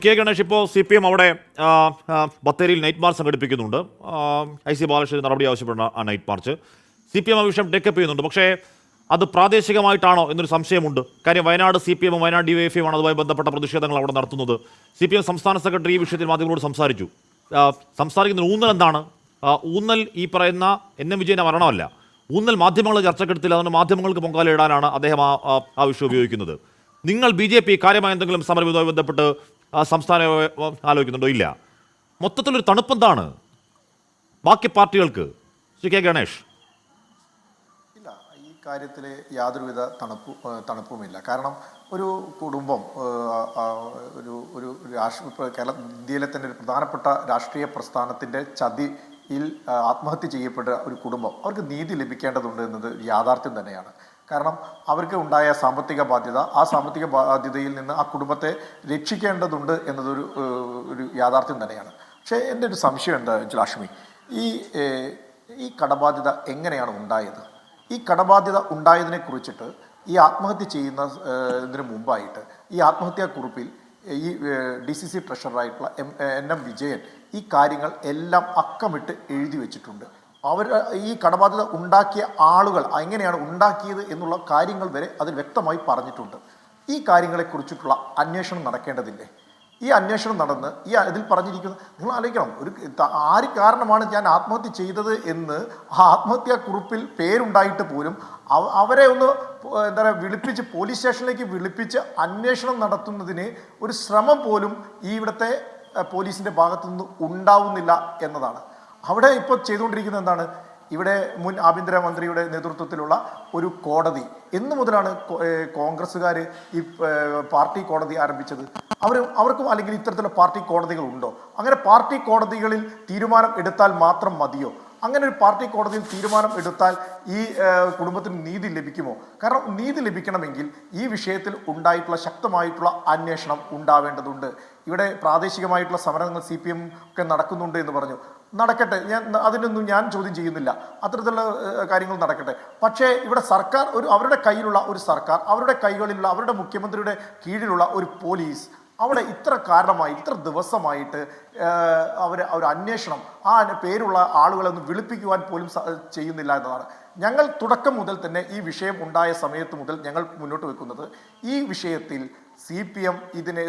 K Ganesh, ഇപ്പോൾ CPM അവിടെ ബത്തേരിയിൽ നൈറ്റ് മാർച്ച് സംഘടിപ്പിക്കുന്നുണ്ട്. IC ബാലകൃഷ്ണൻ നടപടി ആവശ്യപ്പെടുന്ന ആ നൈറ്റ് മാർച്ച് CPM ആ വിഷയം ടേക്കപ്പ് ചെയ്യുന്നുണ്ട്. പക്ഷേ അത് പ്രാദേശികമായിട്ടാണോ എന്നൊരു സംശയമുണ്ട്. കാര്യം വയനാട് CPM വയനാട് DYFI ആണ് അതുമായി ബന്ധപ്പെട്ട പ്രതിഷേധങ്ങൾ അവിടെ നടത്തുന്നത്. CPM സംസ്ഥാന സെക്രട്ടറി ഈ വിഷയത്തിൽ മാധ്യമങ്ങളോട് സംസാരിച്ചു. സംസാരിക്കുന്ന ഊന്നൽ എന്താണ്? ഊന്നൽ ഈ പറയുന്ന NM വിജയൻ്റെ മരണമല്ല. ഊന്നൽ മാധ്യമങ്ങൾ ചർച്ചക്കെടുത്തില്ല. അതുകൊണ്ട് മാധ്യമങ്ങൾക്ക് പൊങ്കാലയിടാനാണ് അദ്ദേഹം ആ വിഷയം ഉപയോഗിക്കുന്നത്. നിങ്ങൾ BJP കാര്യമായ എന്തെങ്കിലും സമരം ഇതുമായി ബന്ധപ്പെട്ട് സംസ്ഥാനം ആലോചിക്കുന്നുണ്ടോ? ഇല്ല. മൊത്തത്തിലൊരു തണുപ്പെന്താണ് ബാക്കി പാർട്ടികൾക്ക്? കെ ഗണേഷ്, ഇല്ല, ഈ കാര്യത്തിൽ യാതൊരുവിധ തണുപ്പുമില്ല. കാരണം ഒരു കുടുംബം, ഒരു ഇന്ത്യയിലെ തന്നെ ഒരു പ്രധാനപ്പെട്ട രാഷ്ട്രീയ പ്രസ്ഥാനത്തിൻ്റെ ചതിയിൽ ആത്മഹത്യ ചെയ്യപ്പെട്ട ഒരു കുടുംബം, അവർക്ക് നീതി ലഭിക്കേണ്ടതുണ്ട് എന്നത് യാഥാർത്ഥ്യം തന്നെയാണ്. കാരണം അവർക്ക് ഉണ്ടായ സാമ്പത്തിക ബാധ്യത, ആ സാമ്പത്തിക ബാധ്യതയിൽ നിന്ന് ആ കുടുംബത്തെ രക്ഷിക്കേണ്ടതുണ്ട് എന്നതൊരു യാഥാർത്ഥ്യം തന്നെയാണ്. പക്ഷേ എൻ്റെ ഒരു സംശയം എന്താ വെച്ചാൽ അശ്മി, ഈ കടബാധ്യത എങ്ങനെയാണ് ഉണ്ടായത്? ഈ കടബാധ്യത ഉണ്ടായതിനെ കുറിച്ചിട്ട് ഈ ആത്മഹത്യ ചെയ്യുന്നതിന് മുമ്പായിട്ട് ഈ ആത്മഹത്യാക്കുറിപ്പിൽ ഈ DCC ട്രഷററായിട്ടുള്ള NM വിജയൻ ഈ കാര്യങ്ങൾ എല്ലാം അക്കമിട്ട് എഴുതി വെച്ചിട്ടുണ്ട്. ഈ കടബാധ്യത ഉണ്ടാക്കിയ ആളുകൾ എങ്ങനെയാണ് ഉണ്ടാക്കിയത് എന്നുള്ള കാര്യങ്ങൾ വരെ അതിൽ വ്യക്തമായി പറഞ്ഞിട്ടുണ്ട്. ഈ കാര്യങ്ങളെക്കുറിച്ചിട്ടുള്ള അന്വേഷണം നടക്കേണ്ടതില്ലേ? ഈ അന്വേഷണം നടന്ന് ഇതിൽ പറഞ്ഞിരിക്കുന്നത് നിങ്ങൾ ആലോചിക്കണം. ആര് കാരണമാണ് ഞാൻ ആത്മഹത്യ ചെയ്തത് എന്ന് ആ ആത്മഹത്യാക്കുറിപ്പിൽ പേരുണ്ടായിട്ട് പോലും അവരെ ഒന്ന് എന്താ പറയുക പോലീസ് സ്റ്റേഷനിലേക്ക് വിളിപ്പിച്ച് അന്വേഷണം നടത്തുന്നതിന് ഒരു ശ്രമം പോലും ഇവിടുത്തെ പോലീസിൻ്റെ ഭാഗത്തു നിന്ന് ഉണ്ടാവുന്നില്ല എന്നതാണ്. അവിടെ ഇപ്പോൾ ചെയ്തുകൊണ്ടിരിക്കുന്നത് എന്താണ്? ഇവിടെ മുൻ ആഭ്യന്തരമന്ത്രിയുടെ നേതൃത്വത്തിലുള്ള ഒരു കോടതി എന്ന് മുതലാണ് കോൺഗ്രസ്സുകാർ ഈ പാർട്ടി കോടതി ആരംഭിച്ചത്? അവർക്കും അല്ലെങ്കിൽ ഇത്തരത്തിലുള്ള പാർട്ടി കോടതികൾ ഉണ്ടോ? അങ്ങനെ പാർട്ടി കോടതികളിൽ തീരുമാനം എടുത്താൽ മാത്രം മതിയോ? അങ്ങനെ ഒരു പാർട്ടി കോടതിയിൽ തീരുമാനം എടുത്താൽ ഈ കുടുംബത്തിന് നീതി ലഭിക്കുമോ? കാരണം നീതി ലഭിക്കണമെങ്കിൽ ഈ വിഷയത്തിൽ ഉണ്ടായിട്ടുള്ള ശക്തമായിട്ടുള്ള അന്വേഷണം ഉണ്ടാവേണ്ടതുണ്ട്. ഇവിടെ പ്രാദേശികമായിട്ടുള്ള സമരങ്ങൾ CPM ഒക്കെ നടക്കുന്നുണ്ട് എന്ന് പറഞ്ഞു. നടക്കട്ടെ, അതിനൊന്നും ഞാൻ ചോദ്യം ചെയ്യുന്നില്ല. അത്തരത്തിലുള്ള കാര്യങ്ങൾ നടക്കട്ടെ. പക്ഷേ ഇവിടെ സർക്കാർ അവരുടെ കയ്യിലുള്ള ഒരു സർക്കാർ, അവരുടെ കൈകളിലുള്ള അവരുടെ മുഖ്യമന്ത്രിയുടെ കീഴിലുള്ള ഒരു പോലീസ് അവിടെ ഇത്ര ദിവസമായിട്ട് ഒരു അന്വേഷണം ആ പേരുള്ള ആളുകളെ ഒന്ന് വിളിപ്പിക്കുവാൻ പോലും ചെയ്യുന്നില്ല എന്നതാണ്. ഞങ്ങൾ തുടക്കം മുതൽ തന്നെ ഈ വിഷയം ഉണ്ടായ സമയത്ത് മുതൽ ഞങ്ങൾ മുന്നോട്ട് വെക്കുന്നത് ഈ വിഷയത്തിൽ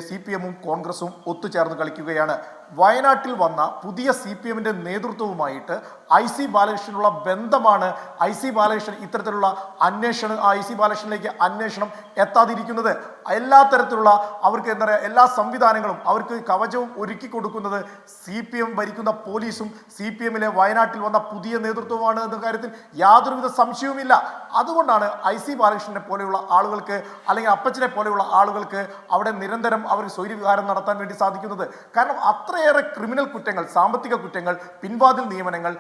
CPMഉം കോൺഗ്രസും ഒത്തുചേർന്ന് കളിക്കുകയാണ്. വയനാട്ടിൽ വന്ന പുതിയ CPMന്റെ നേതൃത്വവുമായിട്ട് IC ബാലകൃഷ്ണനുള്ള ബന്ധമാണ് IC ബാലകൃഷ്ണൻ ഇത്തരത്തിലുള്ള IC ബാലകൃഷ്ണനിലേക്ക് അന്വേഷണം എത്താതിരിക്കുന്നത്. എല്ലാ തരത്തിലുള്ള അവർക്ക് എന്താ പറയുക എല്ലാ സംവിധാനങ്ങളും അവർക്ക് കവചവും ഒരുക്കി കൊടുക്കുന്നത് CPM ഭരിക്കുന്ന പോലീസും CPMലെ വയനാട്ടിൽ വന്ന പുതിയ നേതൃത്വമാണ് എന്ന കാര്യത്തിൽ യാതൊരുവിധ സംശയവുമില്ല. അതുകൊണ്ടാണ് IC ബാലകൃഷ്ണനെ പോലെയുള്ള ആളുകൾക്ക് അല്ലെങ്കിൽ അപ്പച്ചനെ പോലെയുള്ള ആളുകൾക്ക് അവിടെ നിരന്തരം അവർ സ്വൈര്യവിഹാരം നടത്താൻ വേണ്ടി സാധിക്കുന്നത്. കാരണം അത്രയേറെ ക്രിമിനൽ കുറ്റങ്ങൾ, സാമ്പത്തിക കുറ്റങ്ങൾ, പിൻവാതിൽ നിയമനങ്ങൾ,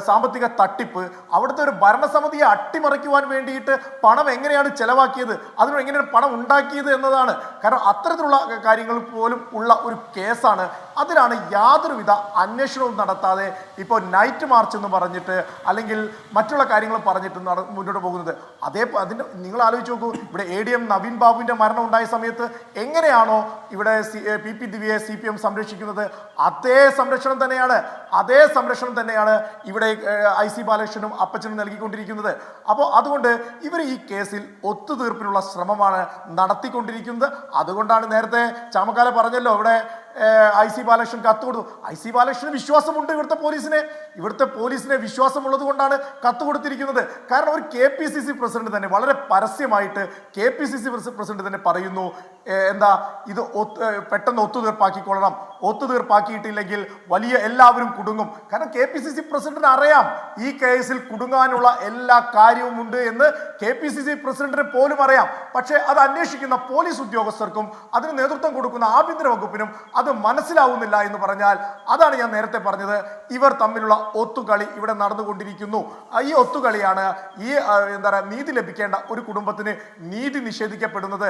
സാമ്പത്തിക തട്ടിപ്പ്, അവിടുത്തെ ഒരു ഭരണസമിതിയെ അട്ടിമറിക്കുവാൻ വേണ്ടിയിട്ട് പണം എങ്ങനെയാണ് ചെലവാക്കിയത്, അതിന് എങ്ങനെയാണ് പണം ഉണ്ടാക്കിയത് എന്നതാണ്. കാരണം അത്തരത്തിലുള്ള കാര്യങ്ങൾ പോലും ഉള്ള ഒരു കേസാണ്. അതിലാണ് യാതൊരുവിധ അന്വേഷണവും നടത്താതെ ഇപ്പോൾ നൈറ്റ് മാർച്ച് എന്ന് പറഞ്ഞിട്ട് അല്ലെങ്കിൽ മറ്റുള്ള കാര്യങ്ങൾ പറഞ്ഞിട്ട് മുന്നോട്ട് പോകുന്നത്. അതിൻ്റെ നിങ്ങൾ ആലോചിച്ച് നോക്കൂ, ഇവിടെ ADM നവീൻ ബാബുവിൻ്റെ മരണം ഉണ്ടായ സമയത്ത് എങ്ങനെയാണോ ഇവിടെ PP ദിവ്യയെ CPM സംരക്ഷിക്കുന്നത്, അതേ സംരക്ഷണം തന്നെയാണ് ഇവിടെ IC ബാലകൃഷ്ണനും അപ്പച്ചനും നൽകിക്കൊണ്ടിരിക്കുന്നത്. അപ്പോൾ അതുകൊണ്ട് ഇവർ ഈ കേസിൽ ഒത്തുതീർപ്പിനുള്ള ശ്രമമാണ് നടത്തിക്കൊണ്ടിരിക്കുന്നത്. അതുകൊണ്ടാണ് നേരത്തെ ചാമക്കാല പറഞ്ഞല്ലോ, ഇവിടെ IC ബാലകൃഷ്ണൻ കത്ത് കൊടുത്തു. IC ബാലകൃഷ്ണന് വിശ്വാസമുണ്ട് ഇവിടുത്തെ പോലീസിനെ വിശ്വാസമുള്ളത് കൊണ്ടാണ് കത്ത് കൊടുത്തിരിക്കുന്നത്. കാരണം ഒരു KPCC പ്രസിഡന്റ് തന്നെ വളരെ പരസ്യമായിട്ട് KPCC പ്രസിഡന്റ് തന്നെ പറയുന്നു, എന്താ ഇത് പെട്ടെന്ന് ഒത്തുതീർപ്പാക്കിക്കൊള്ളണം, ഒത്തുതീർപ്പാക്കിയിട്ടില്ലെങ്കിൽ എല്ലാവരും കുടുങ്ങും. കാരണം KPCC പ്രസിഡന്റിന് അറിയാം ഈ കേസിൽ കുടുങ്ങാനുള്ള എല്ലാ കാര്യവുമുണ്ട് എന്ന് KPCC പ്രസിഡന്റിന് പോലും അറിയാം. പക്ഷേ അത് അന്വേഷിക്കുന്ന പോലീസ് ഉദ്യോഗസ്ഥർക്കും അതിന് നേതൃത്വം കൊടുക്കുന്ന ആഭ്യന്തര വകുപ്പിനും അത് മനസ്സിലാവുന്നില്ല എന്ന് പറഞ്ഞാൽ അതാണ് ഞാൻ നേരത്തെ പറഞ്ഞത്. ഇവർ തമ്മിലുള്ള ഒത്തുകളി ഇവിടെ നടന്നുകൊണ്ടിരിക്കുന്നു. ഈ ഒത്തുകളിയാണ് നീതി ലഭിക്കേണ്ട ഒരു കുടുംബത്തിന് നീതി നിഷേധിക്കപ്പെടുന്നത്.